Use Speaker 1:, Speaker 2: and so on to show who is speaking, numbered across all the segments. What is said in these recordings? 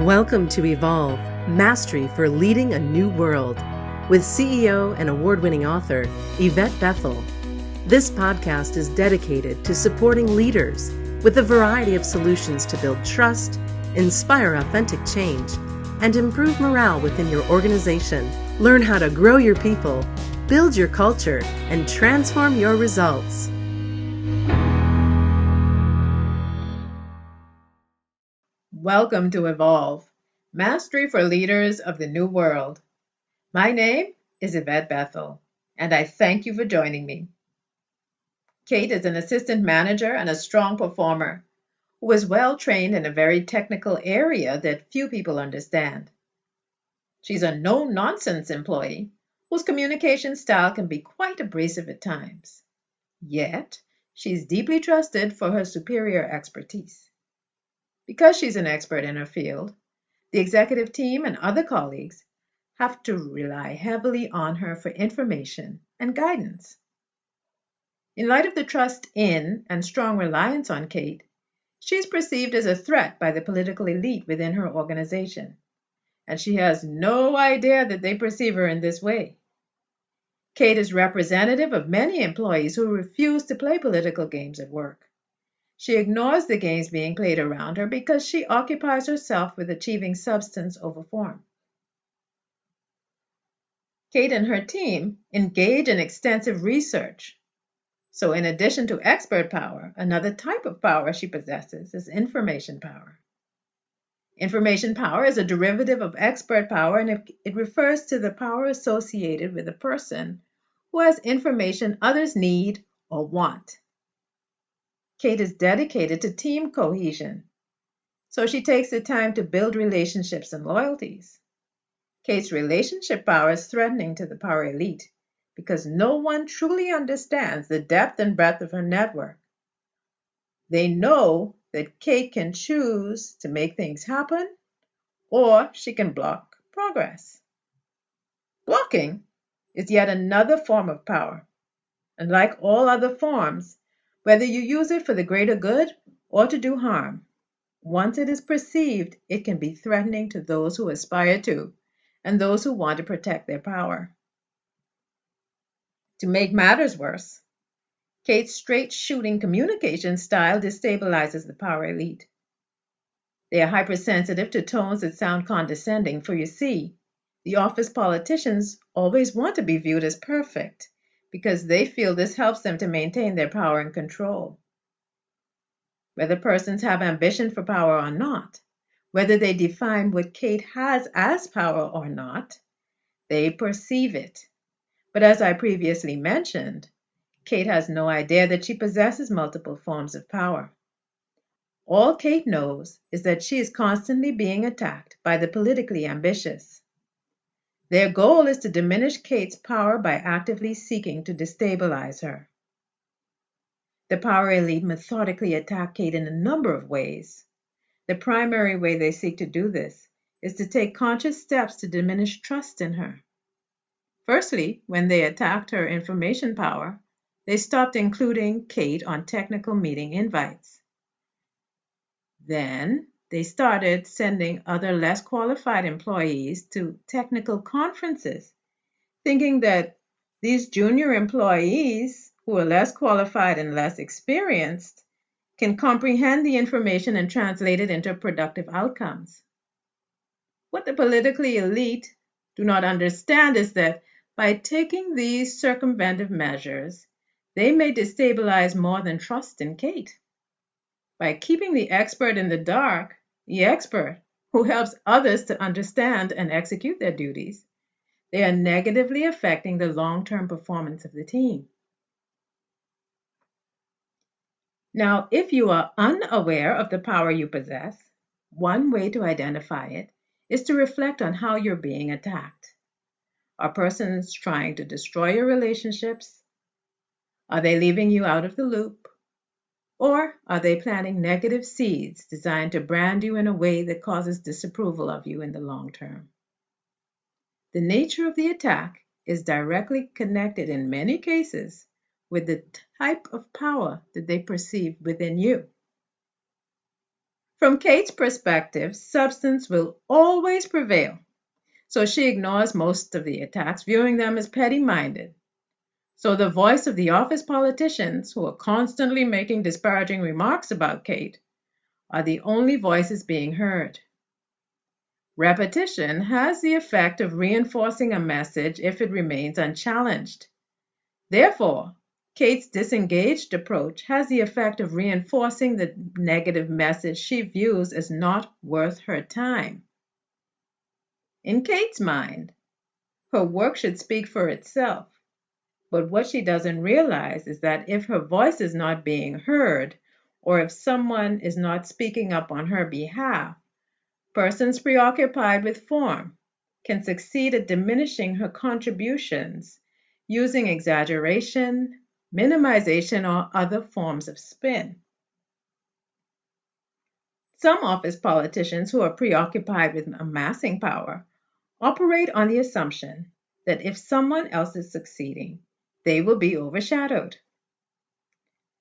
Speaker 1: Welcome to Evolve, Mastery for Leading a New World, with CEO and award-winning author Yvette Bethel. This podcast is dedicated to supporting leaders with a variety of solutions to build trust, inspire authentic change, and improve morale within your organization. Learn how to grow your people, build your culture, and transform your results.
Speaker 2: Welcome to Evolve, Mastery for Leaders of the New World. My name is Yvette Bethel, and I thank you for joining me. Kate is an assistant manager and a strong performer who is well trained in a very technical area that few people understand. She's a no-nonsense employee whose communication style can be quite abrasive at times. Yet, she's deeply trusted for her superior expertise. Because she's an expert in her field, the executive team and other colleagues have to rely heavily on her for information and guidance. In light of the trust in and strong reliance on Kate, she's perceived as a threat by the political elite within her organization, and she has no idea that they perceive her in this way. Kate is representative of many employees who refuse to play political games at work. She ignores the games being played around her because she occupies herself with achieving substance over form. Kate and her team engage in extensive research. So in addition to expert power, another type of power she possesses is information power. Information power is a derivative of expert power, and it refers to the power associated with a person who has information others need or want. Kate is dedicated to team cohesion, so she takes the time to build relationships and loyalties. Kate's relationship power is threatening to the power elite because no one truly understands the depth and breadth of her network. They know that Kate can choose to make things happen, or she can block progress. Blocking is yet another form of power, and like all other forms, whether you use it for the greater good or to do harm, once it is perceived, it can be threatening to those who aspire to and those who want to protect their power. To make matters worse, Kate's straight-shooting communication style destabilizes the power elite. They are hypersensitive to tones that sound condescending, for you see, the office politicians always want to be viewed as perfect because they feel this helps them to maintain their power and control. Whether persons have ambition for power or not, whether they define what Kate has as power or not, they perceive it. But as I previously mentioned, Kate has no idea that she possesses multiple forms of power. All Kate knows is that she is constantly being attacked by the politically ambitious. Their goal is to diminish Kate's power by actively seeking to destabilize her. The power elite methodically attack Kate in a number of ways. The primary way they seek to do this is to take conscious steps to diminish trust in her. Firstly, when they attacked her information power, they stopped including Kate on technical meeting invites. Then they started sending other less qualified employees to technical conferences, thinking that these junior employees who are less qualified and less experienced can comprehend the information and translate it into productive outcomes. What the politically elite do not understand is that by taking these circumventive measures, they may destabilize more than trust in Kate. By keeping the expert in the dark, the expert who helps others to understand and execute their duties, they are negatively affecting the long-term performance of the team. Now, if you are unaware of the power you possess, one way to identify it is to reflect on how you're being attacked. Are persons trying to destroy your relationships? Are they leaving you out of the loop? Or are they planting negative seeds designed to brand you in a way that causes disapproval of you in the long term? The nature of the attack is directly connected in many cases with the type of power that they perceive within you. From Kate's perspective, substance will always prevail, so she ignores most of the attacks, viewing them as petty-minded. So the voice of the office politicians, who are constantly making disparaging remarks about Kate, are the only voices being heard. Repetition has the effect of reinforcing a message if it remains unchallenged. Therefore, Kate's disengaged approach has the effect of reinforcing the negative message she views as not worth her time. In Kate's mind, her work should speak for itself, but what she doesn't realize is that if her voice is not being heard, or if someone is not speaking up on her behalf, persons preoccupied with form can succeed at diminishing her contributions using exaggeration, minimization, or other forms of spin. Some office politicians who are preoccupied with amassing power operate on the assumption that if someone else is succeeding, they will be overshadowed.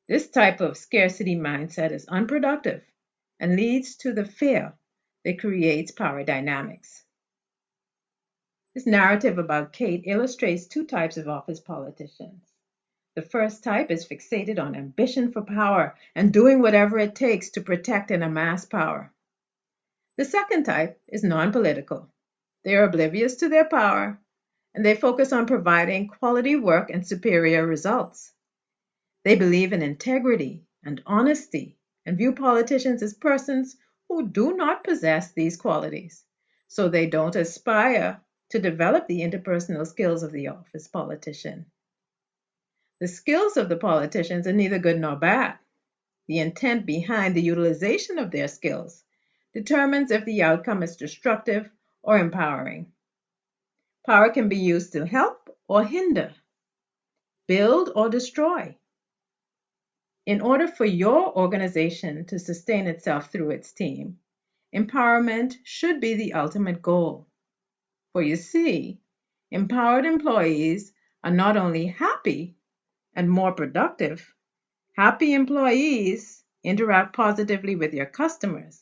Speaker 2: This type of scarcity mindset is unproductive and leads to the fear that creates power dynamics. This narrative about Kate illustrates two types of office politicians. The first type is fixated on ambition for power and doing whatever it takes to protect and amass power. The second type is non-political. They are oblivious to their power, and they focus on providing quality work and superior results. They believe in integrity and honesty and view politicians as persons who do not possess these qualities, so they don't aspire to develop the interpersonal skills of the office politician. The skills of the politicians are neither good nor bad. The intent behind the utilization of their skills determines if the outcome is destructive or empowering. Power can be used to help or hinder, build or destroy. In order for your organization to sustain itself through its team, empowerment should be the ultimate goal. For you see, empowered employees are not only happy and more productive. Happy employees interact positively with your customers,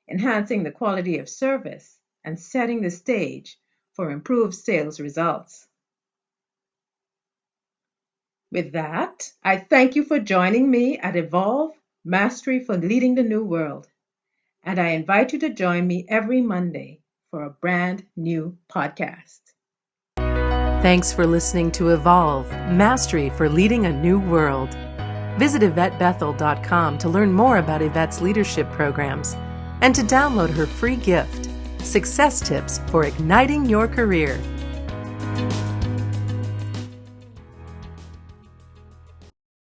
Speaker 2: enhancing the quality of service and setting the stage for improved sales results. With that, I thank you for joining me at Evolve Mastery for Leading the New World, and I invite you to join me every Monday for a brand new podcast.
Speaker 1: Thanks for listening to Evolve Mastery for Leading a New World. Visit YvetteBethel.com to learn more about Yvette's leadership programs and to download her free gift, Success Tips for Igniting Your Career.